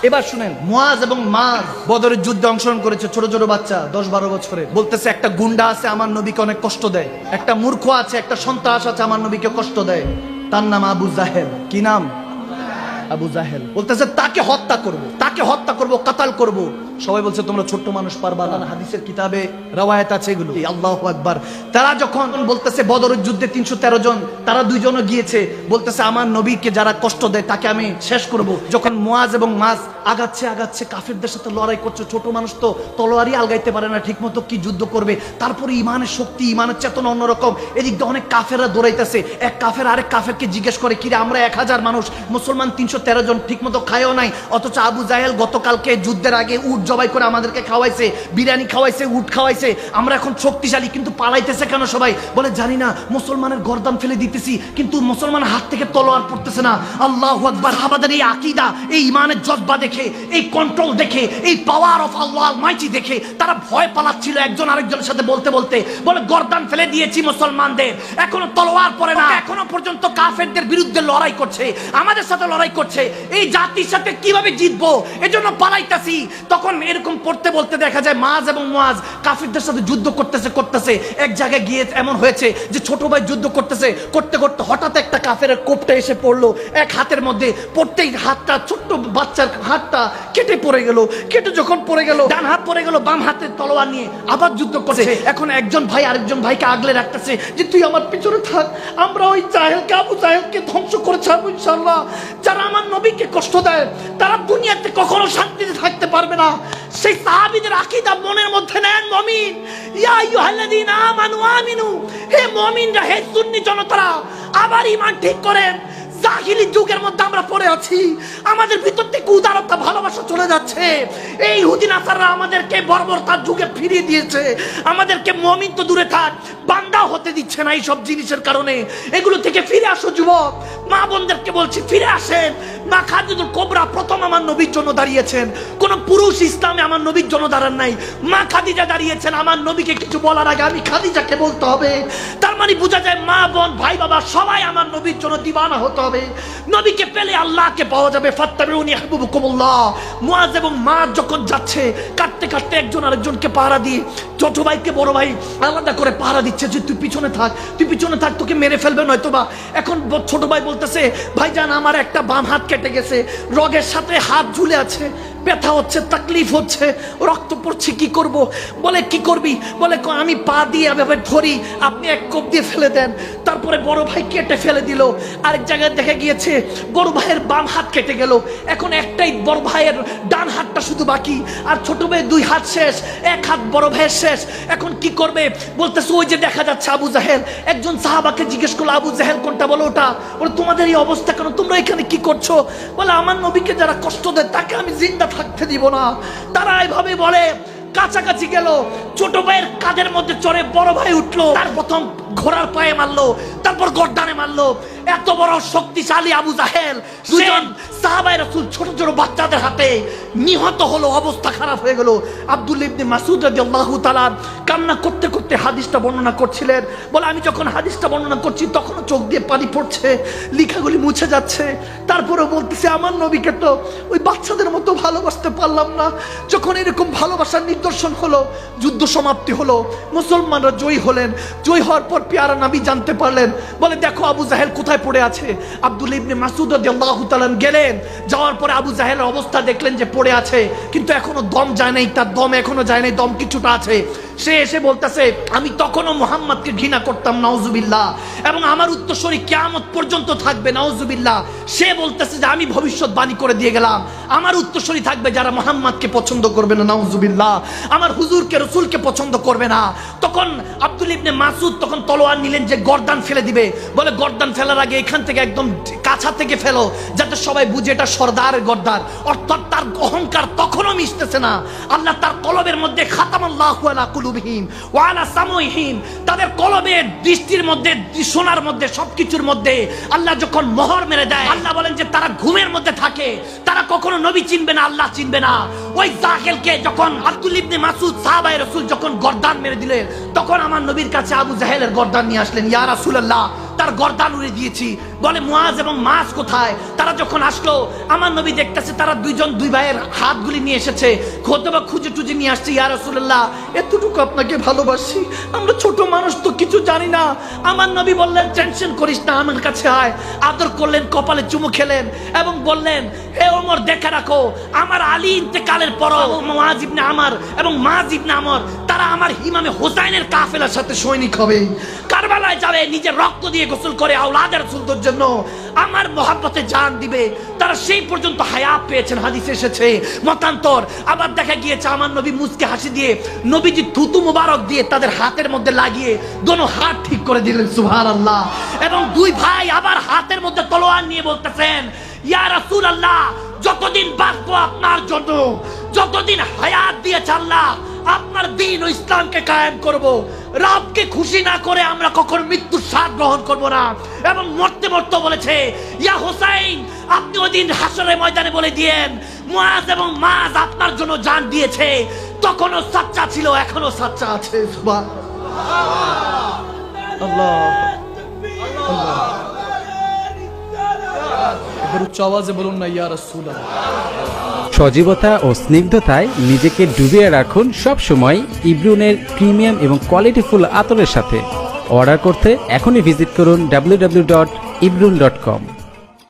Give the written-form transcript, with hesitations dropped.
এবার শুনেন, মুয়াজ এবং মাজ বদরের যুদ্ধে অংশগ্রহণ করেছে, ছোট ছোট বাচ্চা 10-12 বছরে। বলতেছে একটা গুন্ডা আছে আমার নবীকে অনেক কষ্ট দেয়, একটা মূর্খ আছে, একটা সন্ত্রাস আছে আমার নবীকে কষ্ট দেয়, তার নাম আবু জাহেল। কি নাম? আবু জাহেল। বলতেছে তাকে হত্যা করব, তাকে হত্যা করব, কাতাল করব। সবাই বলছে তোমরা ছোট্ট মানুষ পারবা না। হাদিসের কিতাবে রওয়ায়াত আছে এগুলো। আল্লাহু আকবার। তারা যখন বলতেছে বদরের যুদ্ধে 313 জন, তারা 2 জনও গিয়েছে, বলতেছে আমার নবীকে যারা কষ্ট দেয় তাকে আমি শেষ করব। যখন মুয়াজ এবং মাজ আগাচ্ছে আগাচ্ছে, কাফেরদের সাথে লড়াই করছে, ছোট মানুষ তো তলোয়ারই আলগাইতে পারে না ঠিক মতো, কি যুদ্ধ করবে। তারপরে ইমানের শক্তি, ইমানের চেতনা অন্যরকম। এদিক দিয়ে অনেক কাফেররা দৌড়াইতেছে। এক কাফের আরেক কাফেরকে জিজ্ঞেস করে, কিরে আমরা 1000 মানুষ, মুসলমান 313 জন, ঠিক মতো খায়ও নাই, অথচ আবু জাহেল গতকালকে যুদ্ধের আগে উট জবাই করে আমাদেরকে খাওয়াইছে, বিরিয়ানি খাওয়াইছে, উট খাওয়াইছে, আমরা এখন শক্তিশালী, কিন্তু পালাইতেছে কেন সবাই? বলে জানি না, মুসলমানের গর্দান ফেলে দিতেছি, কিন্তু মুসলমান হাত থেকে তলোয়ার পড়তেছে না। আল্লাহু আকবার। সাহাবাদের এই আকীদা, এই ইমানের জজ্বা দেখে, এই কন্ট্রোল দেখে, এই পাওয়ার অফ আল্লাহ অলমাইটি দেখে তারা ভয় পালাচ্ছিল একজন আরেকজনের সাথে বলতে বলতে। বলে গর্দান ফেলে দিয়েছি মুসলমানদের, এখনো তলোয়ার পড়ে না, এখনো পর্যন্ত কাফেরদের বিরুদ্ধে লড়াই করছে, আমাদের সাথে লড়াই করছে, এই জাতির সাথে কিভাবে জিতবো, এজন্য পালাইতাছি। তখন এরকম পড়তে বলতে দেখা যায় মাজ এবং মুয়াজ কাফিরদের সাথে যুদ্ধ করতেছে। এক জায়গায় গিয়ে এমন হয়েছে যে ছোট ভাই যুদ্ধ করতে করতে হঠাৎ একটা কাফেরের কোপটা এসে পড়লো এক হাতের মধ্যে। পড়তেই হাতটা, ছোট্ট বাচ্চার হাতটা কেটে পড়ে গেল। কেটে যখন পড়ে গেল, ডান হাত পড়ে গেল, বাম হাতে তলোয়ার নিয়ে আবার যুদ্ধ করছে। এখন একজন ভাই আরেকজন ভাইকে আগলে রাখতেছে যে তুই আমার পিছনে থাক, আমরা ওই জাহেলকে, আবু জাহেলকে ধ্বংস করে ছাড়বো ইনশাআল্লাহ। যারা আমার নবীকে কষ্ট দেয় তারা দুনিয়াতে কখনো শান্তিতে থাকতে পারবে না। সেই সাহাবীদের আকীদা মনের মধ্যে নেন। মুমিন, ইয়া আইয়ুহাল্লাযীনা আমানু আমিনু, হে মুমিনরা, হে সুন্নি জনতারা, আবার ঈমান ঠিক করেন। জাহিলি যুগের মধ্যে আমরা পড়ে আছি, আমাদের ভিতর থেকে উদারতা, ভালোবাসা চলে যাচ্ছে। এই ইহুদি নাসাররা আমাদেরকে বর্বরতার যুগে ফিরিয়ে দিয়েছে, আমাদেরকে মুমিন তো দূরে থাক, বান্দা হতে দিচ্ছে না এই সব জিনিসের কারণে। এগুলো থেকে ফিরে আসো যুবক, মা বোনদেরকে বলছি ফিরে আসেন। মা খাদিজাতুল কুবরা প্রথম আমার নবীর জন্য দাঁড়িয়েছেন, কোন পুরুষ ইসলামে আমার নবীর জন্য দাঁড়ান নাই। মা খাদিজা দাঁড়িয়েছেন, আমার নবীকে কিছু বলার আগে আমি খাদিজাকে বলতে হবে। তার মানে বোঝা যায় মা বোন ভাই বাবা সবাই আমার নবীর জন্য দিওয়ানা হতে হবে। নবীকে পেলে আল্লাহকে পাওয়া যাবে। ফাত্তাবিউনি ইহবিবকুমুল্লাহ। মুয়াজ এবং মাজ যখন যাচ্ছে, কাটতে কাটতে একজন আরেকজনকে পাহারা দিয়ে, ছোট ভাইকে বড় ভাই আলাদা করে পাহারা দিচ্ছে যে তুই পিছনে থাক, তোকে মেরে ফেলবে নয়তোবা। এখন ছোট ভাই বলতেছে, ভাইজান আমার একটা বাম হাত কেটে গেছে, রগের সাথে হাত ঝুলে আছে, ব্যথা হচ্ছে, তাকলিফ হচ্ছে, রক্ত পড়ছে, কি করব? বলে কি করবি? বলে আমি পা দিয়ে এভাবে ধরি, আপনি এক কোপ দিয়ে ফেলে দেন। তারপরে বড় ভাই কেটে ফেলে দিল। আরেক জায়গায় দেখা গিয়েছে বড় ভাইয়ের বাম হাত কেটে গেল, এখন একটাই বড় ভাইয়ের ডান হাতটা শুধু বাকি, আর ছোট ভাইয়ের 2 হাত শেষ, এক হাত বড় ভাইয়ের শেষ। এখন কি করবে? বলতেছে ওই যে দেখা যাচ্ছে আবু জাহেল। একজন সাহাবাকে জিজ্ঞেস করলো, আবু জাহেল কোনটা? বলো ওটা। বলে তোমাদের এই অবস্থা কেন, তোমরা এখানে কি করছো? বলে আমার নবীকে যারা কষ্ট দেয় তাকে আমি জিন্দা থাকতে দিব না। তারা এইভাবে বলে। কাছাকাছি গেল, ছোট ভাইয়ের কাঁধের মধ্যে চড়ে বড় ভাই উঠলো, তার প্রথম ঘোড়ার পায়ে মারলো, তারপর গর্দানে মারলো। এত বড় শক্তিশালী আবু জাহেল, দুজন সাহাবায়ে রাসূল ছোট ছোট বাচ্চাদের হাতে নিহত হলো, অবস্থা খারাপ হয়ে গেল। আব্দুল্লাহ ইবনে মাসউদ রাদিয়াল্লাহু তাআলা কান্না করতে করতে হাদিসটা বর্ণনা করছিলেন। বলে আমি যখন হাদিসটা বর্ণনা করছি তখনও চোখ দিয়ে পানি পড়ছে, লেখাগুলি মুছে যাচ্ছে। তারপরেও বলতেছে আমার নবীকে তো ওই বাচ্চাদের মতো ভালোবাসতে পারলাম না। যখন এরকম ভালোবাসার নিদর্শন হলো, যুদ্ধ সমাপ্তি হলো, মুসলমানরা জয়ী হলেন। জয়ী হওয়ার পর পেয়ারা নবী জানতে পারলেন। বলে দেখো আবু জাহেল কোথায় পড়ে আছে। আব্দুল্লাহ ইবনে মাসউদ রাদিয়াল্লাহু তাআলা গেলেন, যাওয়ার পরে আবু জাহেলের অবস্থা দেখলেন যে পড়ে আছে, কিন্তু এখনো দম যায় নাই, তার দম এখনো যায় নাই, দম কিছুটা আছে। সে এসে বলতেছে আমি তখনও মুহাম্মদকে ঘৃণা করতাম, নাউজুবিল্লাহ, এবং আমার উত্তরসূরি কিয়ামত পর্যন্ত থাকবে, নাউজুবিল্লাহ। সে বলতেছে যে আমি ভবিষ্যৎবাণী করে দিয়ে গেলাম, আমার উত্তরসূরি থাকবে যারা মুহাম্মদকে পছন্দ করবে না, নাউজুবিল্লাহ, আমার হুজুরকে, রাসূলকে পছন্দ করবে না। তখন আব্দুল্লাহ ইবনে মাসউদ তখন তলোয়ার নিলেন যে গর্দান ফেলে দিবে। বলে গর্দান ফেলার আগে এখান থেকে একদম কাছা থেকে ফেলো, যাতে সবাই বুঝে এটা সর্দারের গর্দান। অর্থাৎ তার অহংকার তখনও মিশতেছে না। আল্লাহ তার কলবের মধ্যে খাতামাল্লাহু আলা কুলুবিহিম ওয়া আলা সামউহিম, তাদের কলবের, দৃষ্টির মধ্যে, শোনার মধ্যে, সবকিছুর মধ্যে আল্লাহ যখন মোহর মেরে দেয়, আল্লাহ বলেন যে তারা ঘুমের মধ্যে থাকে, তারা কখনো নবী চিনবে না, আল্লাহ চিনবে না। ওই জাহেলকে যখন আব্দুল ইবনে মাসউদ সাহাবায়ে রাসূল যখন গর্দান মেরে দিলেন, তখন আমার নবীর কাছে আবু জাহেলের গর্দান নিয়ে আসলেন। ইয়া রাসূলুল্লাহ, তার গর্দান উড়িয়ে দিয়েছি। বলে মুআজ এবং মাস কোথায়? তারা যখন আসলো, আমার নবী দেখতেছে তারা দুই ভাইয়ের হাতগুলি নিয়ে এসেছে, খোদবা খুঁজে টুজে নিয়ে আসছে। ইয়া রাসূলুল্লাহ, এতটুকু আপনাকে ভালোবাসি, আমরা ছোট মানুষ তো কিছু জানি না। আমার নবী বললেন, টেনশন করিস না, আমার কাছে আয়। আদর করলেন, কপালে চুমু খেলেন এবং বললেন, হে ওমর, দেখে রাখো, আমার আলী ইন্তেকালের পর মুআজ ইবনে আমর এবং মাজ ইবনে আমর তারা আমার ইমামে হোসাইনের কাফেলার সাথে সৈনিক হবে, কারবালায় যাবে, নিজের রক্ত দিয়ে গোসল করে আওলাদের রাসূলদের জন্য আমার মহব্বতে জান দিবে। তারা সেই পর্যন্ত হায়াত পেয়েছেন, হাদিসে এসেছে। মতান্তর আবার দেখা গিয়েছে আমার নবী মুচকে হাসি দিয়ে নবীজি থুতু মুবারক দিয়ে তাদের হাতের মধ্যে লাগিয়ে দোনো হাত ঠিক করে দিলেন, সুবহানাল্লাহ। এবং দুই ভাই আবার হাতের মধ্যে তলোয়ার নিয়ে বলতেছেন, ইয়া রাসূলুল্লাহ, যতদিন বাঁচবো আপনার জন্য, যতদিন হায়াত দিয়েছে আল্লাহ, আপনার দ্বীন ও ইসলামকে কায়েম করব। রবকে খুশি না করে আমরা কখনো মৃত্যুর স্বাদ গ্রহণ করব না। এবং মরতে মরতে বলেছে, ইয়া হোসাইন, আপনি ওই দিন হাসরের ময়দানে বলে দিয়েন, মুআজ এবং মাজ আপনার জন্য জান দিয়েছে। তখনও সাচ্চা ছিল, এখনো সাচ্চা আছে। সুবহানাল্লাহ, এবার উচ্চ আওয়াজে বলুন না, ইয়া রাসূলুল্লাহ। সজীবতা ও স্নিগ্ধতায় নিজেকে ডুবিয়ে রাখুন সব সময় ইব্রুনের প্রিমিয়াম এবং কোয়ালিটিফুল আতরের সাথে। অর্ডার করতে এখনই ভিজিট করুন www.ibrun.com।